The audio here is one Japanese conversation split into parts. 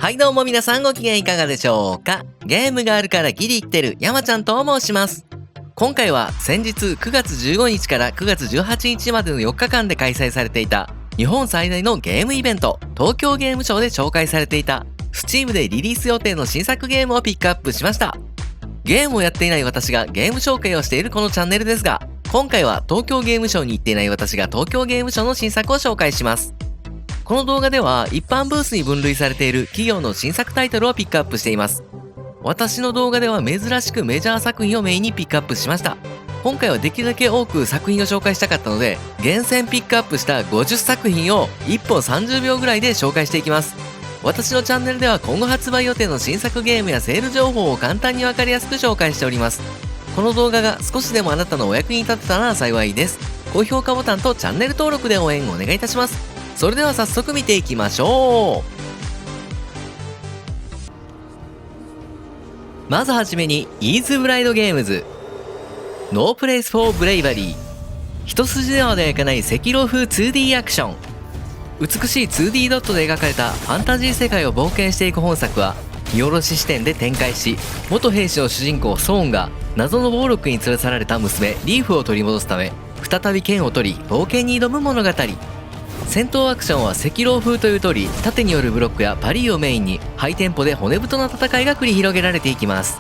はいどうも皆さんご機嫌いかがでしょうか。ゲームがあるからギリ生きてる山ちゃんと申します。今回は先日9月15日から9月18日までの4日間で開催されていた日本最大のゲームイベント東京ゲームショウで紹介されていた Steam でリリース予定の新作ゲームをピックアップしました。ゲームをやっていない私がゲーム紹介をしているこのチャンネルですが、今回は東京ゲームショウに行っていない私が東京ゲームショウの新作を紹介します。この動画では一般ブースに分類されている企業の新作タイトルをピックアップしています。私の動画では珍しくメジャー作品をメインにピックアップしました。今回はできるだけ多く作品を紹介したかったので、厳選ピックアップした50作品を1本30秒ぐらいで紹介していきます。私のチャンネルでは今後発売予定の新作ゲームやセール情報を簡単にわかりやすく紹介しております。この動画が少しでもあなたのお役に立てたら幸いです。高評価ボタンとチャンネル登録で応援お願いいたします。それでは早速見ていきましょう。まずはじめにイーズブライドゲームズノープレイスフォーブレイバリー。一筋縄ではいかない赤狼風 2D アクション。美しい 2D ドットで描かれたファンタジー世界を冒険していく本作は、見下ろし視点で展開し、元兵士の主人公ソーンが謎の暴力に連れ去られた娘リーフを取り戻すため再び剣を取り冒険に挑む物語。戦闘アクションは赤狼風という通り、盾によるブロックやパリーをメインにハイテンポで骨太な戦いが繰り広げられていきます。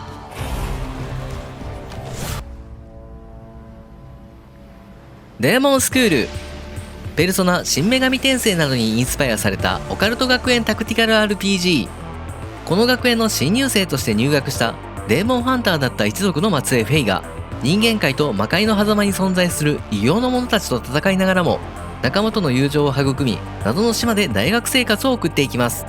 デーモンスクール。ペルソナ新女神転生などにインスパイアされたオカルト学園タクティカル RPG。 この学園の新入生として入学したデーモンハンターだった一族の末裔フェイが、人間界と魔界の狭間に存在する異形の者たちと戦いながらも仲間との友情を育み、謎の島で大学生活を送っていきます。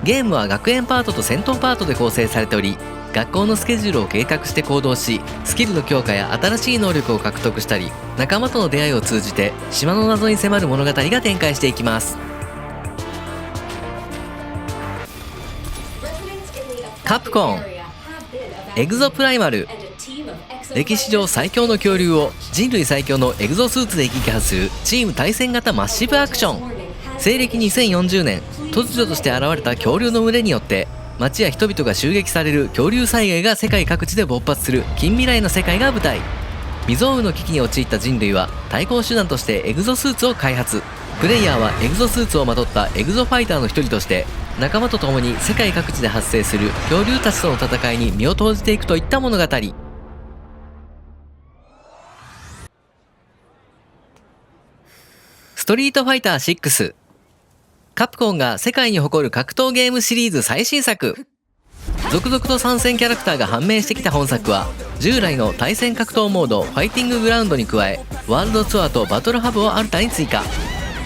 ゲームは学園パートと戦闘パートで構成されており、学校のスケジュールを計画して行動し、スキルの強化や新しい能力を獲得したり、仲間との出会いを通じて島の謎に迫る物語が展開していきます。カプコンエグゾプライマル。歴史上最強の恐竜を人類最強のエグゾスーツで撃破するチーム対戦型マッシブアクション。西暦2040年、突如として現れた恐竜の群れによって街や人々が襲撃される恐竜災害が世界各地で勃発する近未来の世界が舞台。未曾有の危機に陥った人類は対抗手段としてエグゾスーツを開発。プレイヤーはエグゾスーツをまとったエグゾファイターの一人として仲間と共に世界各地で発生する恐竜たちとの戦いに身を投じていくといった物語。ストリートファイター6。カプコンが世界に誇る格闘ゲームシリーズ最新作。続々と参戦キャラクターが判明してきた本作は、従来の対戦格闘モードファイティンググラウンドに加え、ワールドツアーとバトルハブを新たに追加。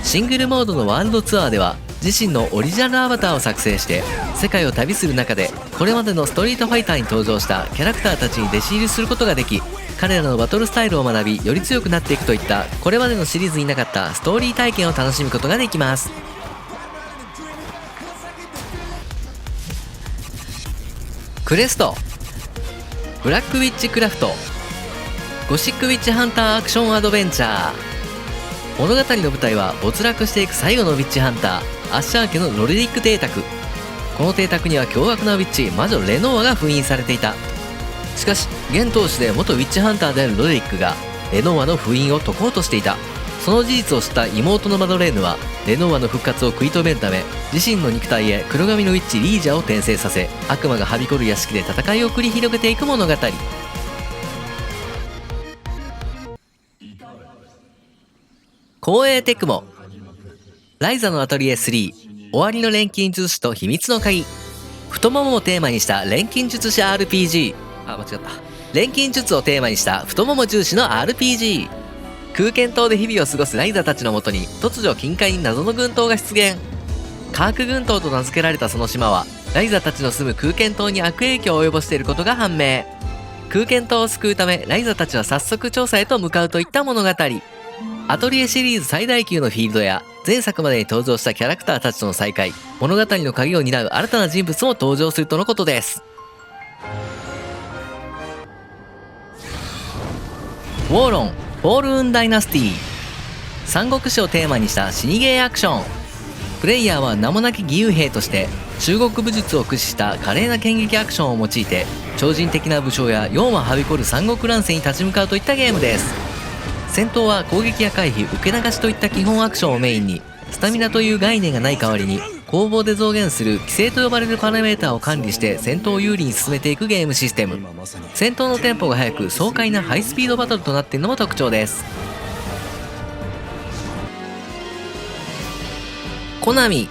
シングルモードのワールドツアーでは自身のオリジナルアバターを作成して世界を旅する中で、これまでのストリートファイターに登場したキャラクターたちに弟子入りすることができ、彼らのバトルスタイルを学びより強くなっていくといったこれまでのシリーズになかったストーリー体験を楽しむことができます。クレストブラックウィッチクラフトゴシックウィッチハンターアクションアドベンチャー。物語の舞台は没落していく最後のウィッチハンターアッシャー家のロリリック邸宅。この邸宅には凶悪なウィッチ魔女レノアが封印されていた。しかし現当主で元ウィッチハンターであるロリリックがレノアの封印を解こうとしていた。その事実を知った妹のマドレーヌはレノアの復活を食い止めるため、自身の肉体へ黒髪のウィッチリージャを転生させ、悪魔がはびこる屋敷で戦いを繰り広げていく物語。光栄テクモライザのアトリエ3終わりの錬金術師と秘密の鍵。太ももをテーマにした錬金術師 RPG。 間違った。錬金術をテーマにした太もも重視の RPG。 空間島で日々を過ごすライザたちのもとに突如近海に謎の群島が出現。カーク群島と名付けられたその島はライザたちの住む空間島に悪影響を及ぼしていることが判明。空間島を救うためライザたちは早速調査へと向かうといった物語。アトリエシリーズ最大級のフィールドや前作までに登場したキャラクターたちとの再会、物語の鍵を担う新たな人物も登場するとのことです。ウォーロンフォールーンダイナスティ。三国志をテーマにした死にゲーアクション。プレイヤーは名もなき義勇兵として中国武術を駆使した華麗な剣撃アクションを用いて超人的な武将や4ははびこる三国乱世に立ち向かうといったゲームです。戦闘は攻撃や回避、受け流しといった基本アクションをメインに、スタミナという概念がない代わりに攻防で増減する規制と呼ばれるパラメータを管理して戦闘を有利に進めていくゲームシステム。戦闘のテンポが速く爽快なハイスピードバトルとなっているのも特徴です。コナミ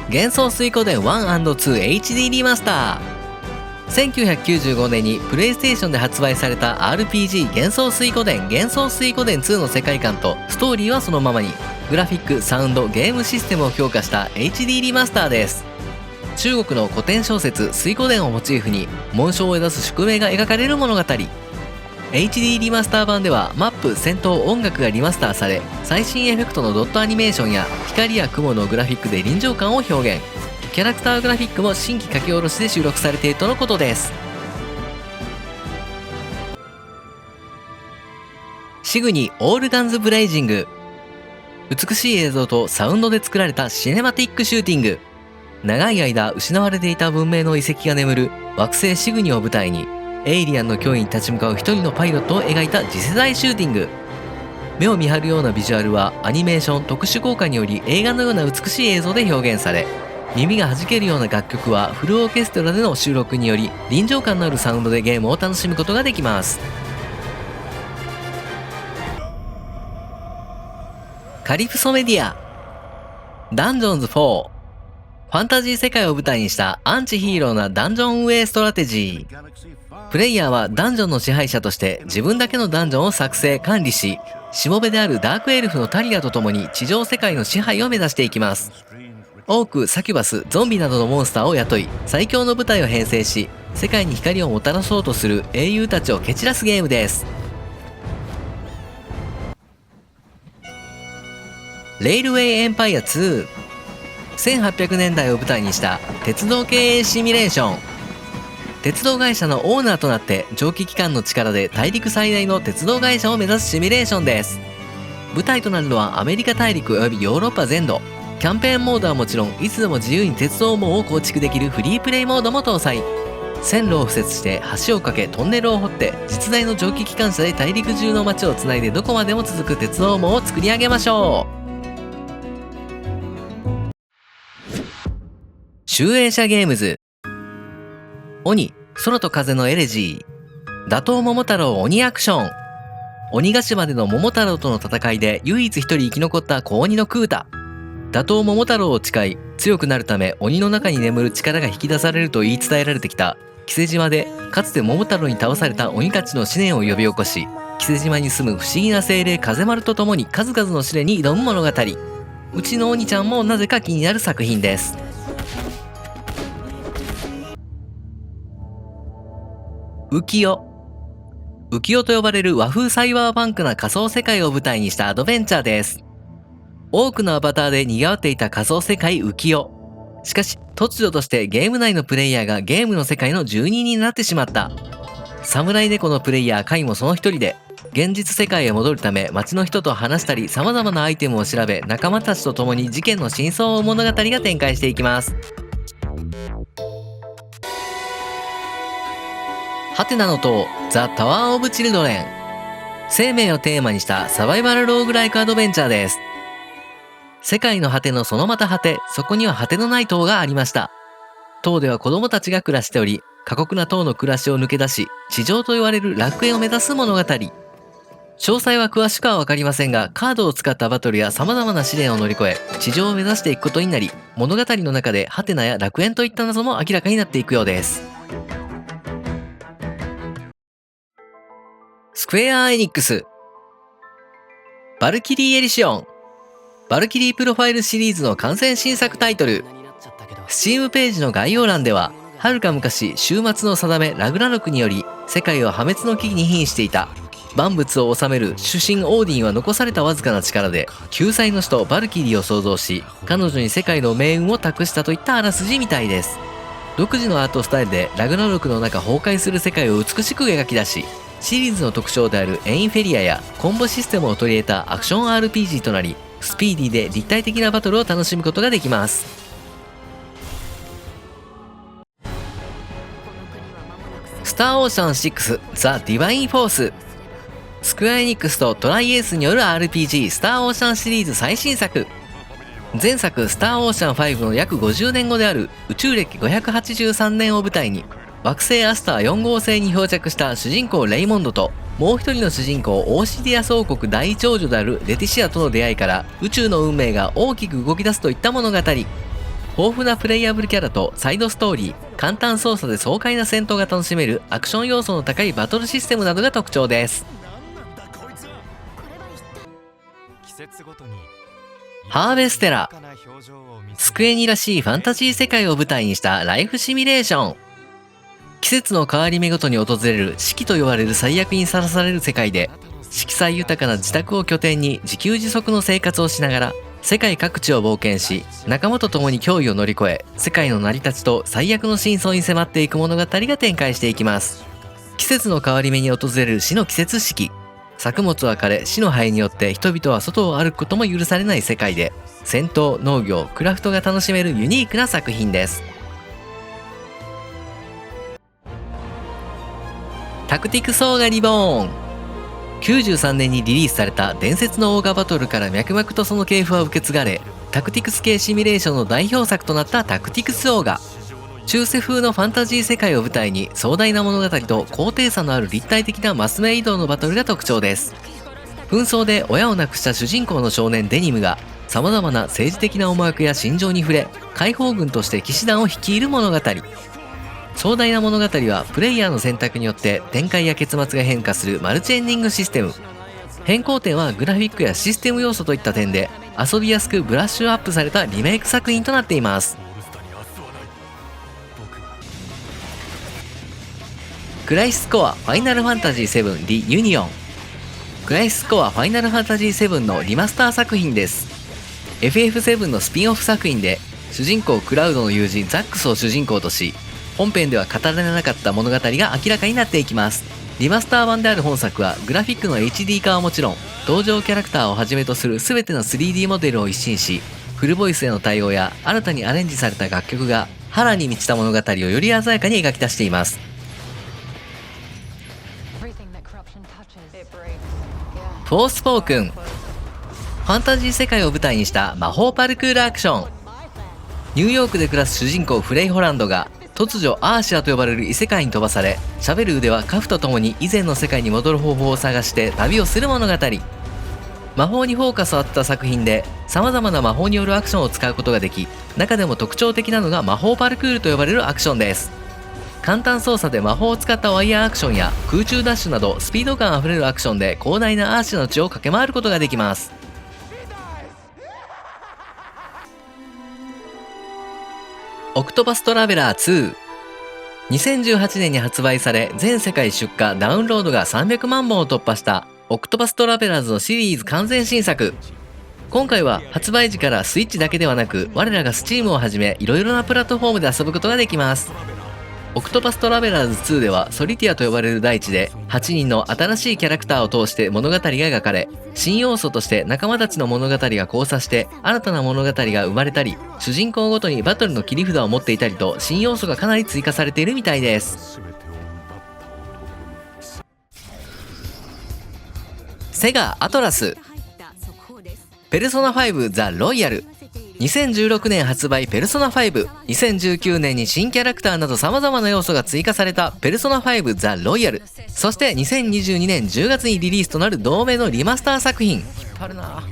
幻想水湖伝 1&2HD リマスター。1995年にプレイステーションで発売された RPG 幻想水湖伝2の世界観とストーリーはそのままに、グラフィック、サウンド、ゲームシステムを強化した HD リマスターです。中国の古典小説水湖伝をモチーフに紋章を目指す宿命が描かれる物語。HD リマスター版ではマップ、戦闘、音楽がリマスターされ、最新エフェクトのドットアニメーションや光や雲のグラフィックで臨場感を表現。キャラクターグラフィックも新規書き下ろしで収録されているとのことです。シグニオールガンズブレイジング。美しい映像とサウンドで作られたシネマティックシューティング。長い間失われていた文明の遺跡が眠る惑星シグニを舞台に、エイリアンの脅威に立ち向かう一人のパイロットを描いた次世代シューティング。目を見張るようなビジュアルはアニメーション、特殊効果により映画のような美しい映像で表現され、耳が弾けるような楽曲はフルオーケストラでの収録により臨場感のあるサウンドでゲームを楽しむことができます。カリプソメディアダンジョンズ4。ファンタジー世界を舞台にしたアンチヒーローなダンジョン運営ストラテジー。プレイヤーはダンジョンの支配者として自分だけのダンジョンを作成管理し、しもべであるダークエルフのタリアと共に地上世界の支配を目指していきます。オーク、サキュバス、ゾンビなどのモンスターを雇い、最強の部隊を編成し、世界に光をもたらそうとする英雄たちを蹴散らすゲームです。レイルウェイエンパイア2。1800年代を舞台にした鉄道経営シミュレーション。鉄道会社のオーナーとなって蒸気機関の力で大陸最大の鉄道会社を目指すシミュレーションです。舞台となるのはアメリカ大陸およびヨーロッパ全土。キャンペーンモードはもちろん、いつでも自由に鉄道網を構築できるフリープレイモードも搭載。線路を敷設して橋を架けトンネルを掘って実在の蒸気機関車で大陸中の街をつないでどこまでも続く鉄道網を作り上げましょう。集英社ゲームズ。鬼、空と風のエレジー。打倒桃太郎鬼アクション。鬼ヶ島での桃太郎との戦いで唯一一人生き残った小鬼のクータ。打倒桃太郎を誓い、強くなるため鬼の中に眠る力が引き出されると言い伝えられてきた木瀬島で、かつて桃太郎に倒された鬼たちの試練を呼び起こし、木瀬島に住む不思議な精霊風丸と共に数々の試練に挑む物語。うちの鬼ちゃんもなぜか気になる作品です。浮世。浮世と呼ばれる和風サイバーパンクな仮想世界を舞台にしたアドベンチャーです。多くのアバターで賑わっていた仮想世界浮世。しかし突如としてゲーム内のプレイヤーがゲームの世界の住人になってしまった。侍猫のプレイヤーカイもその一人で、現実世界へ戻るため街の人と話したり様々なアイテムを調べ、仲間たちと共に事件の真相を物語が展開していきます。ハテナの塔ザ・タワー・オブ・チルドレン。生命をテーマにしたサバイバルローグライクアドベンチャーです。世界の果てのそのまた果て、そこには果てのない塔がありました。塔では子供たちが暮らしており、過酷な塔の暮らしを抜け出し、地上と言われる楽園を目指す物語。詳細は詳しくは分かりませんが、カードを使ったバトルや様々な試練を乗り越え、地上を目指していくことになり、物語の中でハテナや楽園といった謎も明らかになっていくようです。スクエア・エニックス。バルキリー・エリシオン。バルキリープロファイルシリーズの完全新作タイトル。Steam ページの概要欄では、遥か昔終末の定めラグナロクにより世界は破滅の危機に瀕していた。万物を治める主神オーディンは残されたわずかな力で救済の使徒バルキリーを創造し、彼女に世界の命運を託したといったあらすじみたいです。独自のアートスタイルでラグナロクの中崩壊する世界を美しく描き出し、シリーズの特徴であるエインフェリアやコンボシステムを取り入れたアクション RPG となり、スピーディーで立体的なバトルを楽しむことができます。スターオーシャン6ザ・ディバイン・フォース。スクエアエニックスとトライエースによる RPG スターオーシャンシリーズ最新作。前作スターオーシャン5の約50年後である宇宙歴583年を舞台に、惑星アスター4号星に漂着した主人公レイモンドと、もう一人の主人公オーシディアス王国第一王女であるレティシアとの出会いから宇宙の運命が大きく動き出すといった物語。豊富なプレイヤブルキャラとサイドストーリー、簡単操作で爽快な戦闘が楽しめるアクション要素の高いバトルシステムなどが特徴です。ハーベステラ。スクエニらしいファンタジー世界を舞台にしたライフシミュレーション。季節の変わり目ごとに訪れる四季と呼ばれる最悪にさらされる世界で、色彩豊かな自宅を拠点に自給自足の生活をしながら世界各地を冒険し、仲間と共に脅威を乗り越え、世界の成り立ちと最悪の真相に迫っていく物語が展開していきます。季節の変わり目に訪れる死の季節四季。作物は枯れ、死の灰によって人々は外を歩くことも許されない世界で、戦闘、農業、クラフトが楽しめるユニークな作品です。タクティクスオーガリボーン。93年にリリースされた伝説のオーガバトルから脈々とその系譜は受け継がれ、タクティクス系シミュレーションの代表作となったタクティクスオーガ。中世風のファンタジー世界を舞台に壮大な物語と高低差のある立体的なマス目移動のバトルが特徴です。紛争で親を亡くした主人公の少年デニムが様々な政治的な思惑や心情に触れ、解放軍として騎士団を率いる物語。壮大な物語はプレイヤーの選択によって展開や結末が変化するマルチエンディングシステム。変更点はグラフィックやシステム要素といった点で遊びやすくブラッシュアップされたリメイク作品となっています。クライシスコアファイナルファンタジー7リユニオン。クライシスコアファイナルファンタジー7のリマスター作品です。 FF7 のスピンオフ作品で主人公クラウドの友人ザックスを主人公とし、本編では語られなかった物語が明らかになっていきます。リマスター版である本作はグラフィックの HD 化はもちろん、登場キャラクターをはじめとする全ての 3D モデルを一新し、フルボイスへの対応や新たにアレンジされた楽曲が波乱に満ちた物語をより鮮やかに描き出しています。フォースポークン。ファンタジー世界を舞台にした魔法パルクールアクション。ニューヨークで暮らす主人公フレイ・ホランドが突如アーシアと呼ばれる異世界に飛ばされ、喋る腕はカフと共に以前の世界に戻る方法を探して旅をする物語。魔法にフォーカスを当てた作品で様々な魔法によるアクションを使うことができ、中でも特徴的なのが魔法パルクールと呼ばれるアクションです。簡単操作で魔法を使ったワイヤーアクションや空中ダッシュなどスピード感あふれるアクションで広大なアーシアの地を駆け回ることができます。オクトパストラベラー2。2018年に発売され全世界出荷ダウンロードが300万本を突破したオクトパストラベラーズのシリーズ完全新作。今回は発売時からスイッチだけではなく、我らが Steam をはじめいろいろなプラットフォームで遊ぶことができます。オクトパストラベラーズ2ではソリティアと呼ばれる大地で8人の新しいキャラクターを通して物語が描かれ、新要素として仲間たちの物語が交差して新たな物語が生まれたり、主人公ごとにバトルの切り札を持っていたりと新要素がかなり追加されているみたいです。セガアトラス。ペルソナ5ザ・ロイヤル。2016年発売ペルソナ5、2019年に新キャラクターなど様々な要素が追加されたペルソナ5ザ・ロイヤル、そして2022年10月にリリースとなる同名のリマスター作品。引っ張るな。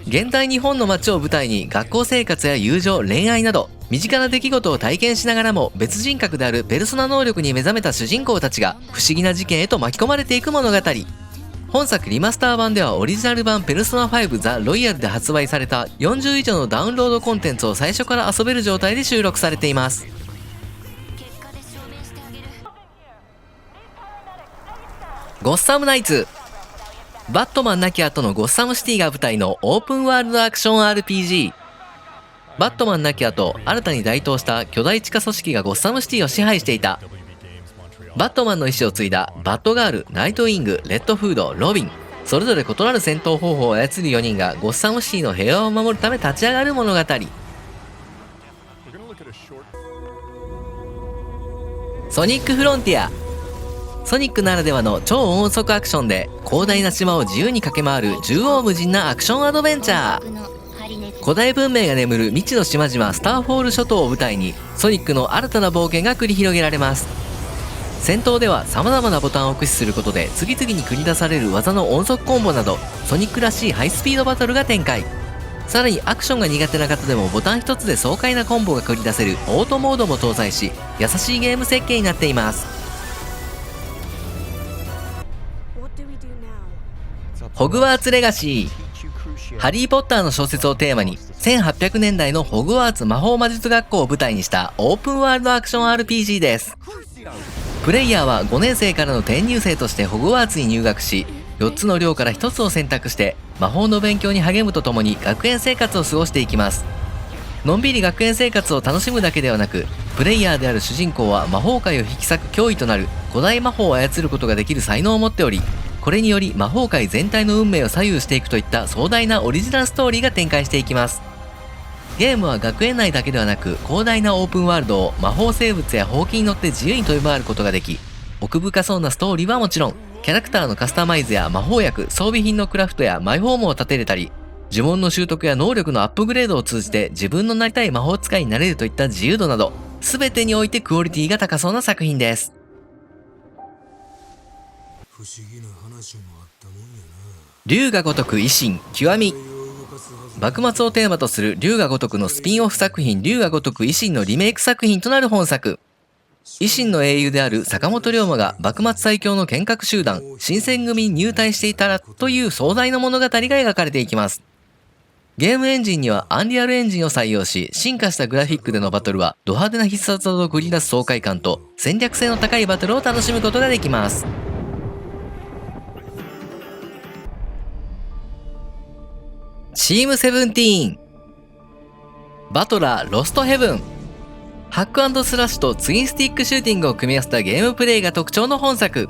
現代日本の街を舞台に学校生活や友情、恋愛など身近な出来事を体験しながらも別人格であるペルソナ能力に目覚めた主人公たちが不思議な事件へと巻き込まれていく物語。本作リマスター版ではオリジナル版ペルソナ5ザ・ロイヤルで発売された40以上のダウンロードコンテンツを最初から遊べる状態で収録されています。ゴッサムナイツ。バットマン亡き後のゴッサムシティが舞台のオープンワールドアクション RPG。バットマン亡き後、新たに台頭した巨大地下組織がゴッサムシティを支配していた。バットマンの意志を継いだバットガール、ナイトウィング、レッドフード、ロビン、それぞれ異なる戦闘方法を操る4人がゴッサムシティの平和を守るため立ち上がる物語。ソニックフロンティア。ソニックならではの超音速アクションで広大な島を自由に駆け回る縦横無尽なアクションアドベンチャー。古代文明が眠る未知の島々スターフォール諸島を舞台にソニックの新たな冒険が繰り広げられます。戦闘では様々なボタンを駆使することで次々に繰り出される技の音速コンボなどソニックらしいハイスピードバトルが展開。さらにアクションが苦手な方でもボタン一つで爽快なコンボが繰り出せるオートモードも搭載し優しいゲーム設計になっています。ホグワーツレガシー。ハリー・ポッターの小説をテーマに1800年代のホグワーツ魔法魔術学校を舞台にしたオープンワールドアクション RPG です。プレイヤーは5年生からの転入生としてホグワーツに入学し、4つの寮から1つを選択して魔法の勉強に励むとともに学園生活を過ごしていきます。のんびり学園生活を楽しむだけではなく、プレイヤーである主人公は魔法界を引き裂く脅威となる古代魔法を操ることができる才能を持っており、これにより魔法界全体の運命を左右していくといった壮大なオリジナルストーリーが展開していきます。ゲームは学園内だけではなく広大なオープンワールドを魔法生物やほうきに乗って自由に飛び回ることができ、奥深そうなストーリーはもちろん、キャラクターのカスタマイズや魔法薬、装備品のクラフトやマイホームを建てれたり、呪文の習得や能力のアップグレードを通じて自分のなりたい魔法使いになれるといった自由度など、全てにおいてクオリティが高そうな作品です。不思議な話もあったもんやな。龍が如く維新極み。幕末をテーマとする龍が如くのスピンオフ作品龍が如く維新のリメイク作品となる本作。維新の英雄である坂本龍馬が幕末最強の剣客集団新選組に入隊していたらという壮大な物語が描かれていきます。ゲームエンジンにはアンリアルエンジンを採用し、進化したグラフィックでのバトルはド派手な必殺技を繰り出す爽快感と戦略性の高いバトルを楽しむことができます。チームセブンティーン。バトラーロストヘブン。ハック&スラッシュとツインスティックシューティングを組み合わせたゲームプレイが特徴の本作。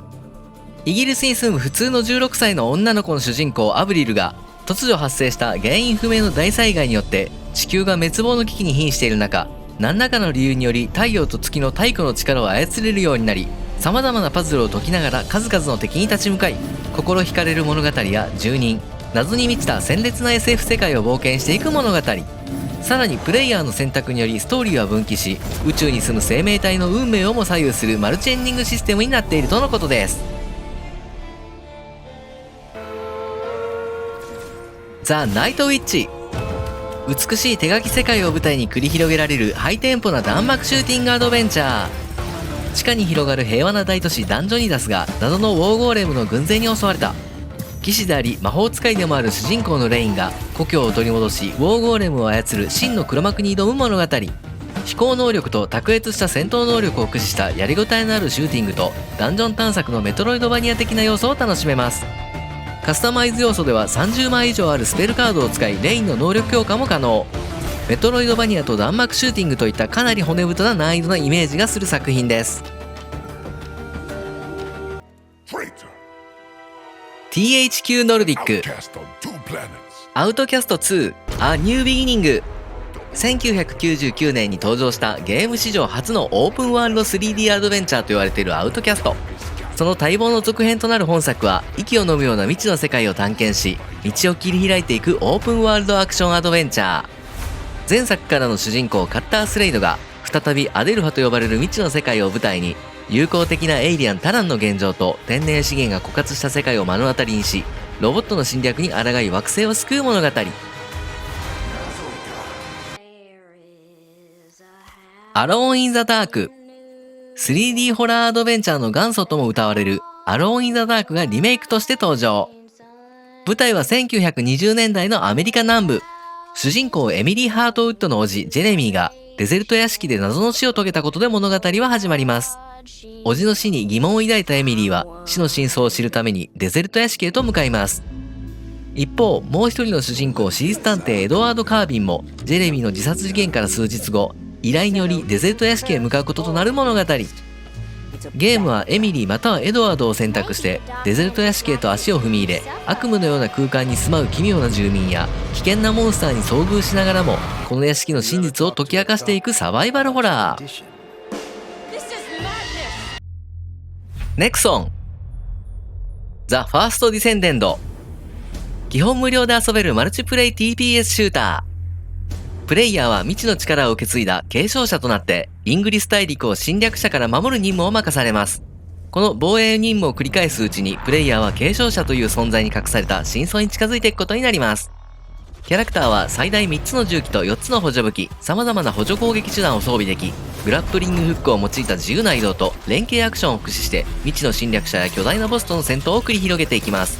イギリスに住む普通の16歳の女の子の主人公アブリルが突如発生した原因不明の大災害によって地球が滅亡の危機に瀕している中、何らかの理由により太陽と月の太古の力を操れるようになり、様々なパズルを解きながら数々の敵に立ち向かい、心惹かれる物語や住人、謎に満ちた鮮烈な SF 世界を冒険していく物語。さらにプレイヤーの選択によりストーリーは分岐し、宇宙に住む生命体の運命をも左右するマルチエンディングシステムになっているとのことです。ザ・ナイトウィッチ。美しい手書き世界を舞台に繰り広げられるハイテンポな弾幕シューティングアドベンチャー。地下に広がる平和な大都市ダンジョニダスが謎のウォーゴーレムの軍勢に襲われた。騎士であり魔法使いでもある主人公のレインが故郷を取り戻しウォーゴーレムを操る真の黒幕に挑む物語。飛行能力と卓越した戦闘能力を駆使したやりごたえのあるシューティングとダンジョン探索のメトロイドバニア的な要素を楽しめます。カスタマイズ要素では30枚以上あるスペルカードを使いレインの能力強化も可能。メトロイドバニアと弾幕シューティングといったかなり骨太な難易度なイメージがする作品です。THQ ノルディック。アウトキャスト2 A New Beginning。 1999年に登場したゲーム史上初のオープンワールド 3D アドベンチャーと言われているアウトキャスト。その待望の続編となる本作は息を飲むような未知の世界を探検し、道を切り開いていくオープンワールドアクションアドベンチャー。前作からの主人公カッタースレイドが再びアデルハと呼ばれる未知の世界を舞台に、友好的なエイリアンタランの現状と天然資源が枯渇した世界を目の当たりにし、ロボットの侵略に抗い惑星を救う物語。アローン・イン・ザ・ダーク。3D ホラーアドベンチャーの元祖とも謳われるアローン・イン・ザ・ダークがリメイクとして登場。舞台は1920年代のアメリカ南部。主人公エミリー・ハートウッドの叔父ジェレミーがデゼルト屋敷で謎の死を遂げたことで物語は始まります。叔父の死に疑問を抱いたエミリーは死の真相を知るためにデゼルト屋敷へと向かいます。一方、もう一人の主人公私立探偵エドワード・カービンもジェレミーの自殺事件から数日後、依頼によりデゼルト屋敷へ向かうこととなる物語。ゲームはエミリーまたはエドワードを選択してデザルト屋敷へと足を踏み入れ、悪夢のような空間に住まう奇妙な住民や危険なモンスターに遭遇しながらもこの屋敷の真実を解き明かしていくサバイバルホラー。ネクソンザ・ファースト・ディセンデンド、基本無料で遊べるマルチプレイ TPS シューター。プレイヤーは未知の力を受け継いだ継承者となってイングリス大陸を侵略者から守る任務を任されます。この防衛任務を繰り返すうちにプレイヤーは継承者という存在に隠された真相に近づいていくことになります。キャラクターは最大3つの銃器と4つの補助武器、様々な補助攻撃手段を装備でき、グラップリングフックを用いた自由な移動と連携アクションを駆使して未知の侵略者や巨大なボスとの戦闘を繰り広げていきます。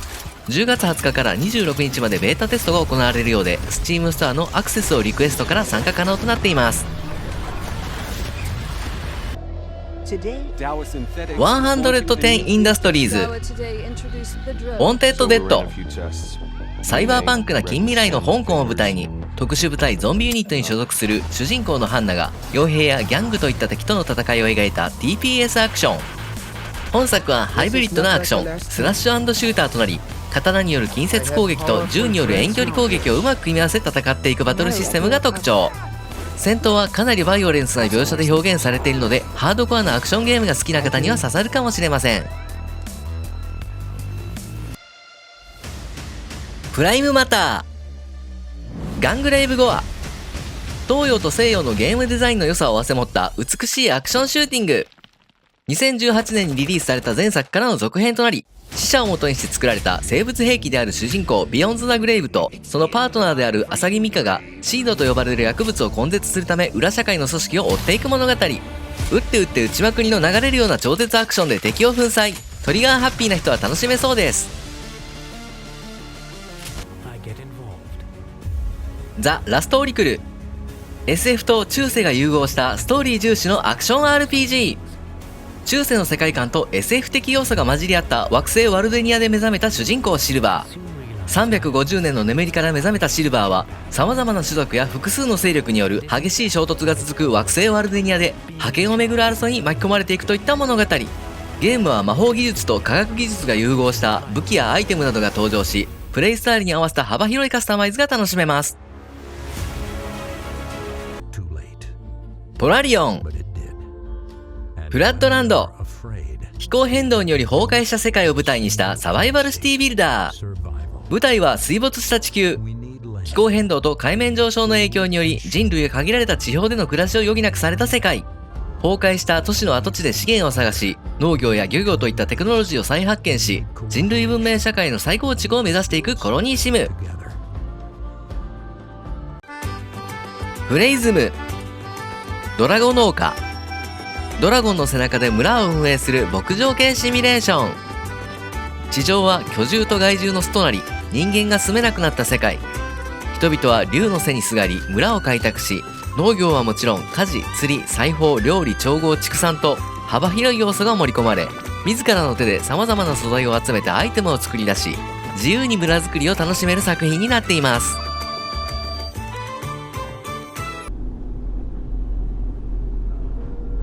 10月20日から26日までベータテストが行われるようで、Steam ストアのアクセスをリクエストから参加可能となっています。110インダストリーズ、ウォンテッド・デッド。サイバーパンクな近未来の香港を舞台に特殊部隊ゾンビユニットに所属する主人公のハンナが傭兵やギャングといった敵との戦いを描いた TPS アクション。本作はハイブリッドなアクションスラッシュ&シューターとなり、刀による近接攻撃と銃による遠距離攻撃をうまく組み合わせ戦っていくバトルシステムが特徴。戦闘はかなりバイオレンスな描写で表現されているので、ハードコアなアクションゲームが好きな方には刺さるかもしれません。プライムマター、ガングレイブゴア。東洋と西洋のゲームデザインの良さを併せ持った美しいアクションシューティング。2018年にリリースされた前作からの続編となり、死者を元にして作られた生物兵器である主人公ビヨンズ・ザ・グレイブとそのパートナーであるアサギミカがシードと呼ばれる薬物を根絶するため裏社会の組織を追っていく物語。打って打って打ちまくりの流れるような超絶アクションで敵を粉砕。トリガーハッピーな人は楽しめそうです。ザ・ラストオリクル、 SF と中世が融合したストーリー重視のアクション RPG。中世の世界観と SF 的要素が混じり合った惑星ワルデニアで目覚めた主人公シルバー。350年の眠りから目覚めたシルバーは様々な種族や複数の勢力による激しい衝突が続く惑星ワルデニアで覇権をめぐる争いに巻き込まれていくといった物語。ゲームは魔法技術と科学技術が融合した武器やアイテムなどが登場し、プレイスタイルに合わせた幅広いカスタマイズが楽しめます。ポラリオン、フラッドランド。気候変動により崩壊した世界を舞台にしたサバイバルシティビルダー。舞台は水没した地球。気候変動と海面上昇の影響により人類が限られた地表での暮らしを余儀なくされた世界。崩壊した都市の跡地で資源を探し、農業や漁業といったテクノロジーを再発見し、人類文明社会の再構築を目指していくコロニーシム。フレイズム、ドラゴ農家。ドラゴンの背中で村を運営する牧場系シミュレーション。地上は巨獣と害獣の巣となり、人間が住めなくなった世界。人々は竜の背にすがり村を開拓し、農業はもちろん家事、釣り、裁縫、料理、調合、畜産と幅広い要素が盛り込まれ、自らの手で様々な素材を集めてアイテムを作り出し、自由に村作りを楽しめる作品になっています。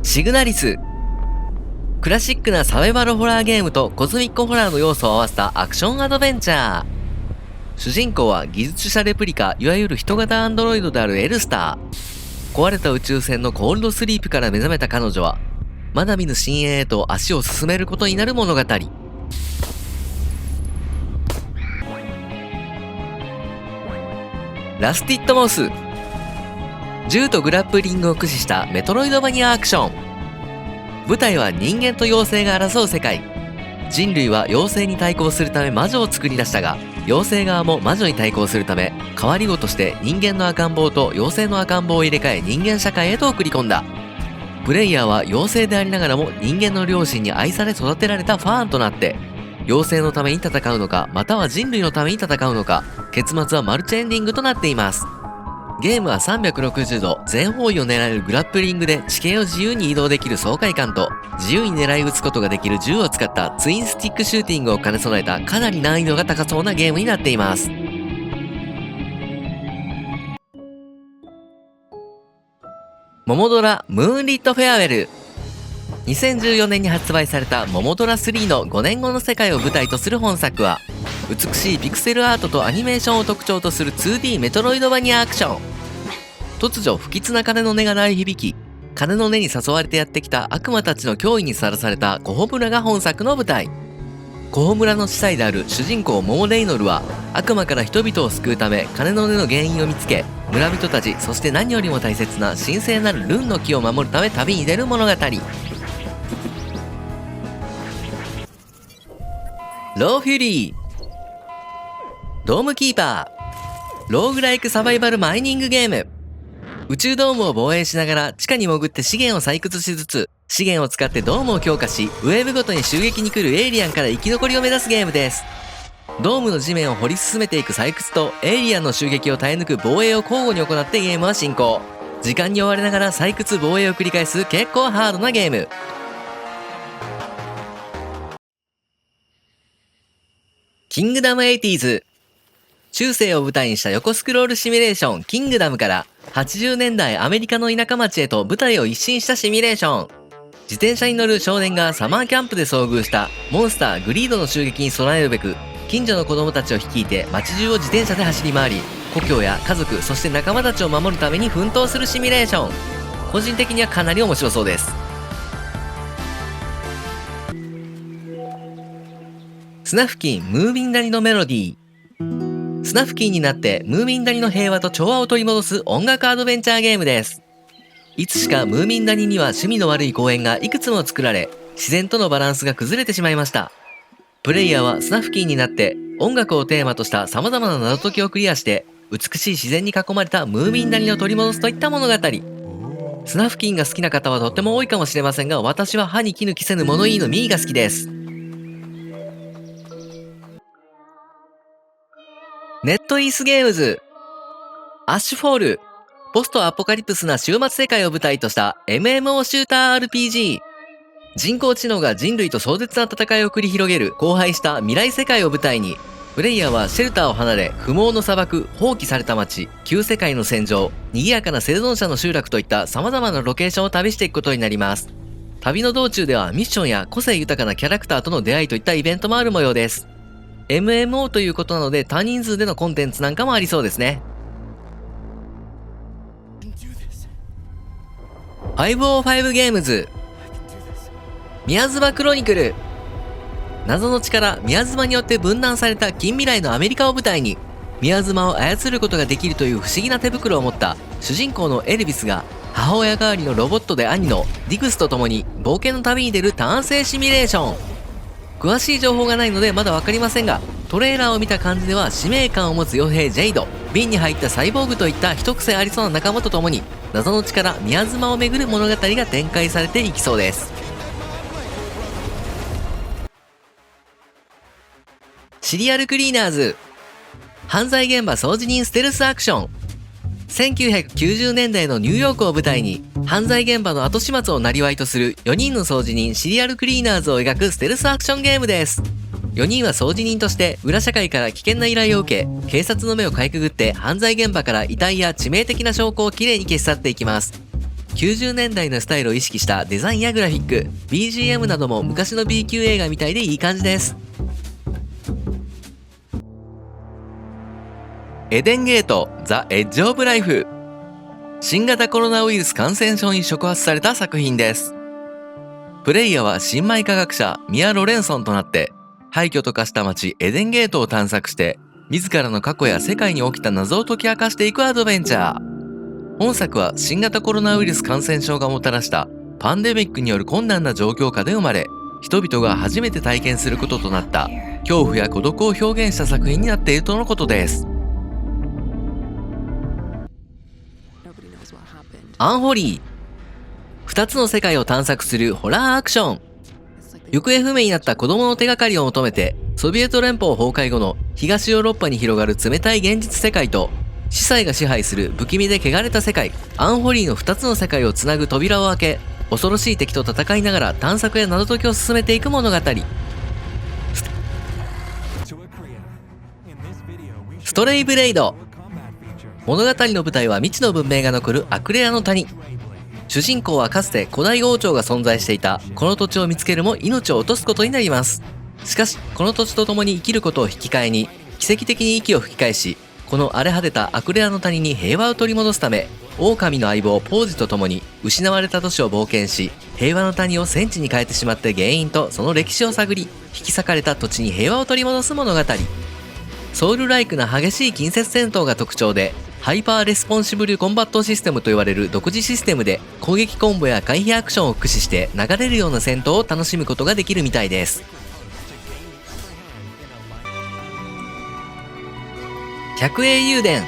シグナリス、クラシックなサバイバルホラーゲームとコズミックホラーの要素を合わせたアクションアドベンチャー。主人公は技術者レプリカ、いわゆる人型アンドロイドであるエルスター。壊れた宇宙船のコールドスリープから目覚めた彼女は、まだ見ぬ深淵へと足を進めることになる物語。ラスティッドモス、銃とグラップリングを駆使したメトロイドバニアアクション。舞台は人間と妖精が争う世界。人類は妖精に対抗するため魔女を作り出したが、妖精側も魔女に対抗するため代わり子として人間の赤ん坊と妖精の赤ん坊を入れ替え人間社会へと送り込んだ。プレイヤーは妖精でありながらも人間の両親に愛され育てられたファーンとなって、妖精のために戦うのか、または人類のために戦うのか、結末はマルチエンディングとなっています。ゲームは360度全方位を狙えるグラップリングで地形を自由に移動できる爽快感と、自由に狙い撃つことができる銃を使ったツインスティックシューティングを兼ね備えたかなり難易度が高そうなゲームになっています。モモドラムーンリットフェアウェル。2014年に発売された「桃ドラ3」の5年後の世界を舞台とする本作は、美しいピクセルアートとアニメーションを特徴とする 2D メトロイドバニアアクション。突如不吉な鐘の音が鳴り響き、鐘の音に誘われてやってきた悪魔たちの脅威にさらされたコホ村が本作の舞台。コホ村の司祭である主人公モーレイノルは、悪魔から人々を救うため鐘の音の原因を見つけ、村人たち、そして何よりも大切な神聖なるルンの木を守るため旅に出る物語。ローフュリー、ドームキーパー、ローグライクサバイバルマイニングゲーム。宇宙ドームを防衛しながら地下に潜って資源を採掘しつつ、資源を使ってドームを強化し、ウェーブごとに襲撃に来るエイリアンから生き残りを目指すゲームです。ドームの地面を掘り進めていく採掘とエイリアンの襲撃を耐え抜く防衛を交互に行ってゲームは進行。時間に追われながら採掘防衛を繰り返す結構ハードなゲーム。キングダム80s、中世を舞台にした横スクロールシミュレーションキングダムから、80年代アメリカの田舎町へと舞台を一新したシミュレーション。自転車に乗る少年がサマーキャンプで遭遇したモンスターグリードの襲撃に備えるべく、近所の子供たちを率いて街中を自転車で走り回り、故郷や家族、そして仲間たちを守るために奮闘するシミュレーション。個人的にはかなり面白そうです。スナフキンムーミン谷のメロディー。スナフキンになってムーミン谷の平和と調和を取り戻す音楽アドベンチャーゲームです。いつしかムーミン谷には趣味の悪い公園がいくつも作られ、自然とのバランスが崩れてしまいました。プレイヤーはスナフキンになって音楽をテーマとした様々な謎解きをクリアして、美しい自然に囲まれたムーミン谷を取り戻すといった物語。スナフキンが好きな方はとっても多いかもしれませんが、私は歯に衣着せぬ物言いのミーが好きです。ネットイースゲームズ、アッシュフォール、ポストアポカリプスな終末世界を舞台とした MMO シューター RPG。人工知能が人類と壮絶な戦いを繰り広げる荒廃した未来世界を舞台に、プレイヤーはシェルターを離れ、不毛の砂漠、放棄された街、旧世界の戦場、賑やかな生存者の集落といった様々なロケーションを旅していくことになります。旅の道中ではミッションや個性豊かなキャラクターとの出会いといったイベントもある模様です。MMO ということなので多人数でのコンテンツなんかもありそうですね。505ゲームズ、宮妻クロニクル。謎の力宮妻によって分断された近未来のアメリカを舞台に、宮妻を操ることができるという不思議な手袋を持った主人公のエルビスが、母親代わりのロボットで兄のディグスと共に冒険の旅に出る単性シミュレーション。詳しい情報がないのでまだ分かりませんが、トレーラーを見た感じでは使命感を持つ傭兵ジェイド、瓶に入ったサイボーグといった一癖ありそうな仲間と共に、謎の力宮妻をめぐる物語が展開されていきそうです。シリアルクリーナーズ、犯罪現場掃除人ステルスアクション。1990年代のニューヨークを舞台に、犯罪現場の後始末を生業とする4人の掃除人シリアルクリーナーズを描くステルスアクションゲームです。4人は掃除人として裏社会から危険な依頼を受け、警察の目をかいくぐって犯罪現場から遺体や致命的な証拠をきれいに消し去っていきます。90年代のスタイルを意識したデザインやグラフィック、BGM なども昔の B 級映画みたいでいい感じです。エデンゲート・ザ・エッジ・オブ・ライフ。新型コロナウイルス感染症に触発された作品です。プレイヤーは新米科学者ミア・ロレンソンとなって、廃墟と化した街エデンゲートを探索して、自らの過去や世界に起きた謎を解き明かしていくアドベンチャー。本作は新型コロナウイルス感染症がもたらしたパンデミックによる困難な状況下で生まれ、人々が初めて体験することとなった恐怖や孤独を表現した作品になっているとのことです。アンホリー、2つの世界を探索するホラーアクション。行方不明になった子供の手がかりを求めて、ソビエト連邦崩壊後の東ヨーロッパに広がる冷たい現実世界と、司祭が支配する不気味で汚れた世界、アンホリーの2つの世界をつなぐ扉を開け、恐ろしい敵と戦いながら探索や謎解きを進めていく物語。ストレイブレイド。物語の舞台は未知の文明が残るアクレアの谷。主人公はかつて古代王朝が存在していたこの土地を見つけるも命を落とすことになります。しかしこの土地と共に生きることを引き換えに奇跡的に息を吹き返し、この荒れ果てたアクレラの谷に平和を取り戻すため、狼の相棒ポージと共に失われた都市を冒険し、平和の谷を戦地に変えてしまった原因とその歴史を探り、引き裂かれた土地に平和を取り戻す物語。ソウルライクな激しい近接戦闘が特徴で、ハイパーレスポンシブルコンバットシステムと言われる独自システムで攻撃コンボや回避アクションを駆使して流れるような戦闘を楽しむことができるみたいです。百英雄伝。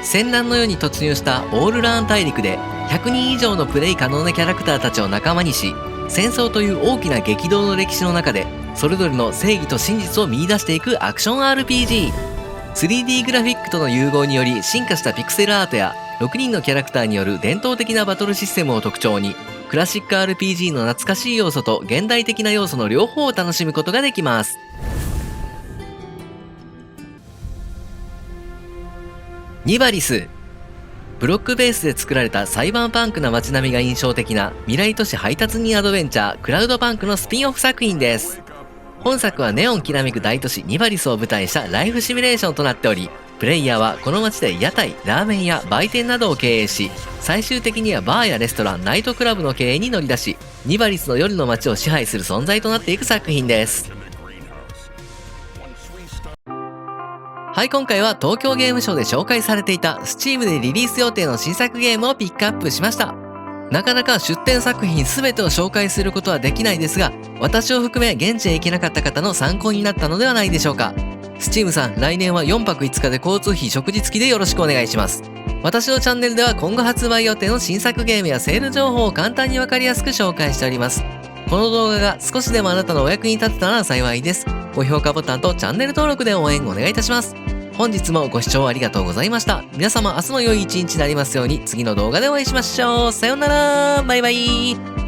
戦乱の世に突入したオールラーン大陸で100人以上のプレイ可能なキャラクターたちを仲間にし、戦争という大きな激動の歴史の中でそれぞれの正義と真実を見出していくアクション RPG。3D グラフィックとの融合により進化したピクセルアートや6人のキャラクターによる伝統的なバトルシステムを特徴に、クラシック RPG の懐かしい要素と現代的な要素の両方を楽しむことができます。ニバリス。ブロックベースで作られたサイバーパンクな街並みが印象的な未来都市配達人アドベンチャークラウドパンクのスピンオフ作品です。本作はネオンきらめく大都市ニバリスを舞台したライフシミュレーションとなっており、プレイヤーはこの街で屋台、ラーメン屋、売店などを経営し、最終的にはバーやレストラン、ナイトクラブの経営に乗り出し、ニバリスの夜の街を支配する存在となっていく作品です。はい、今回は東京ゲームショウで紹介されていた Steam でリリース予定の新作ゲームをピックアップしました。なかなか出展作品全てを紹介することはできないですが、私を含め現地へ行けなかった方の参考になったのではないでしょうか。Steam さん、来年は4泊5日で交通費食事付きでよろしくお願いします。私のチャンネルでは今後発売予定の新作ゲームやセール情報を簡単にわかりやすく紹介しております。この動画が少しでもあなたのお役に立てたら幸いです。高評価ボタンとチャンネル登録で応援お願いいたします。本日もご視聴ありがとうございました。皆様明日も良い一日になりますように、次の動画でお会いしましょう。さようなら。バイバイ。